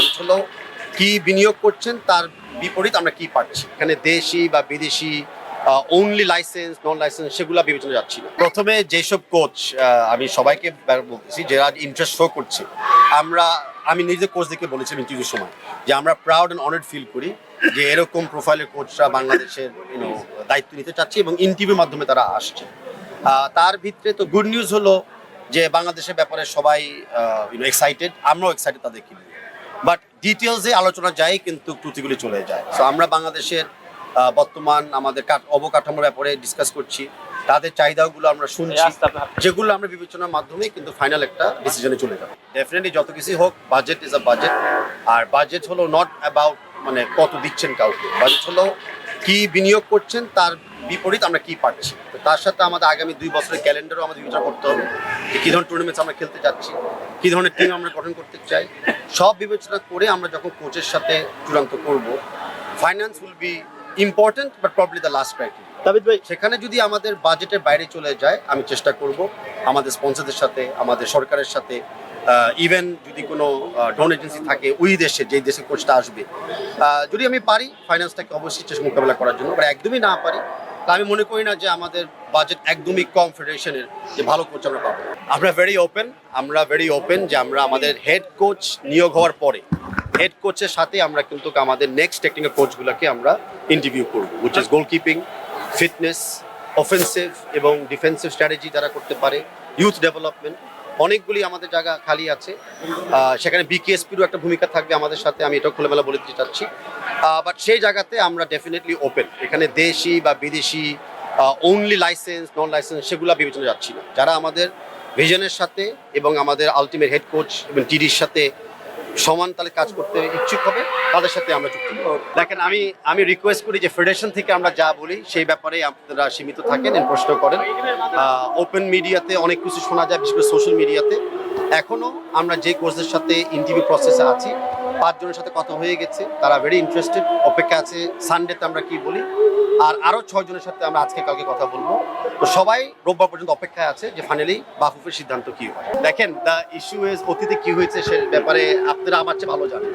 Budget হলো কি বিনিয়োগ করছেন তার বিপরীত আমরা কি পাচ্ছি। এখানে দেশি বা বিদেশি ওনলি লাইসেন্স নন লাইসেন্স সেগুলো বিবেচনা যাচ্ছি না। প্রথমে যেসব কোচ আমি সবাইকে বলতেছি যারা ইন্টারেস্ট শো করছে, আমি নিজে কোচদেরকে বলেছিলাম ইন্টারভিউর সময় যে আমরা প্রাউড অ্যান্ড অনার্ড ফিল করি যে এরকম প্রোফাইলের কোচরা বাংলাদেশের দায়িত্ব নিতে চাচ্ছে এবং ইন্টারভিউর মাধ্যমে তারা আসছে। তার ভিতরে তো গুড নিউজ হলো যে বাংলাদেশের ব্যাপারে সবাই এক্সাইটেড, আমরাও এক্সাইটেড তাদেরকে নিয়ে। বাট ডিটেলসে আলোচনা যায় কিন্তু ত্রুটিগুলি চলে যায়। সো আমরা বাংলাদেশের বর্তমান আমাদের অবকাঠামোর ব্যাপারে ডিসকাস করছি, তাদের চাহিদাগুলো আমরা শুনছি, যেগুলো আমরা বিবেচনার মাধ্যমে কিন্তু ফাইনাল একটা ডিসিশনে চলে যাবো। ডেফিনেটলি যত কিছুই হোক, বাজেট ইজ আ বাজেট। আর বাজেট হলো নট অ্যাবাউট মানে কত দিচ্ছেন কাউকে, বাজেট হলো কি বিনিয়োগ করছেন তার বিপরীত আমরা কি পাচ্ছি। তো তার সাথে আমাদের আগামী 2 বছরের ক্যালেন্ডারও আমাদের বিবেচনা করতে হবে যে কী ধরনের টুর্নামেন্টস আমরা খেলতে যাচ্ছি, কী ধরনের টিম আমরা গঠন করতে চাই। সব বিবেচনা করে আমরা যখন কোচের সাথে চূড়ান্ত করব, finance will be important but probably the last criteria. Tabid ভাই, সেখানে যদি আমাদের বাজেটের বাইরে চলে যায় আমি চেষ্টা করব আমাদের স্পন্সরদের সাথে, আমাদের সরকারের সাথে, ইভেন যদি কোনো ডোন এজেন্সি থাকে ওই দেশে, যেই দেশে কোচটা আসবে, যদি আমি পারি ফাইন্যান্সটাকে অবশ্যই চেষ্টা মোকাবেলা করার জন্য। আর একদমই না পারি তা আমি মনে করি না যে আমাদের বাজেট একদমই কম ফেডারেশনের যে ভালো কোচ আমরা পাবো। আমরা ভেরি ওপেন যে আমরা আমাদের হেড কোচ নিয়োগ হওয়ার পরে হেড কোচের সাথে আমরা কিন্তু আমাদের নেক্সট টেকনিক্যাল কোচগুলোকে আমরা ইন্টারভিউ করবো, উইচ ইজ গোলকিপিং, ফিটনেস, অফেন্সিভ এবং ডিফেন্সিভ স্ট্র্যাটেজি যারা করতে পারে, ইউথ ডেভেলপমেন্ট, অনেকগুলি আমাদের জায়গা খালি আছে। সেখানে বিকেএসপিরও একটা ভূমিকা থাকবে আমাদের সাথে, আমি এটাও খোলামেলা বলে দিতে চাচ্ছি। বাট সেই জায়গাতে আমরা ডেফিনেটলি ওপেন। এখানে দেশি বা বিদেশি ওনলি লাইসেন্স নন লাইসেন্স সেগুলো বিবেচনা যাচ্ছি না। যারা আমাদের ভিশনের সাথে এবং আমাদের আলটিমেট হেড কোচ এবং টিডির সাথে সমান তালে কাজ করতে ইচ্ছুক হবে তাদের সাথে আমরা চুক্তি করব। দেখেন, আমি রিকোয়েস্ট করি যে ফেডারেশন থেকে আমরা যা বলি সেই ব্যাপারে আপনারা সীমিত থাকেন, প্রশ্ন করেন। ওপেন মিডিয়াতে অনেক কিছু শোনা যায়, বিশেষ করে সোশ্যাল মিডিয়াতে। এখনও আমরা যে কোচদের সাথে ইন্টারভিউ প্রসেসে আছি 5 জনের সাথে কথা হয়ে গেছে, তারা ভেরি ইন্টারেস্টেড, অপেক্ষা আছে সানডেতে আমরা কি বলি। আর আরও 6 জনের সাথে আমরা আজকে কালকে কথা বলবো। তো সবাই রোববার পর্যন্ত অপেক্ষায় আছে যে ফাইনালি বাফুফের সিদ্ধান্ত কি হয়। দেখেন, দ্য ইস্যু ইজ অতীতে কি হয়েছে সে ব্যাপারে আপনারা আমার চেয়ে ভালো জানেন।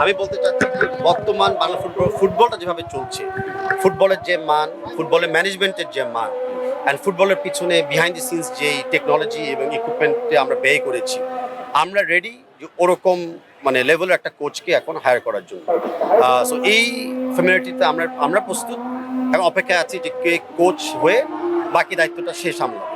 আমি বলতে চাচ্ছি বর্তমান বাংলা ফুটবলটা যেভাবে চলছে, ফুটবলের যে মান, ফুটবলের ম্যানেজমেন্টের যে মান, অ্যান্ড ফুটবলের পিছনে বিহাইন্ড দি সিনস যেই টেকনোলজি এবং ইকুইপমেন্টে আমরা ব্যয় করেছি, আমরা রেডি ওরকম মানে লেভেলের একটা কোচকে এখন হায়ার করার জন্য। সো এই ফ্যামিলিটিতে আমরা প্রস্তুত এবং অপেক্ষায় আছি যে কে কোচ হয়ে বাকি দায়িত্বটা সে সামলাবে।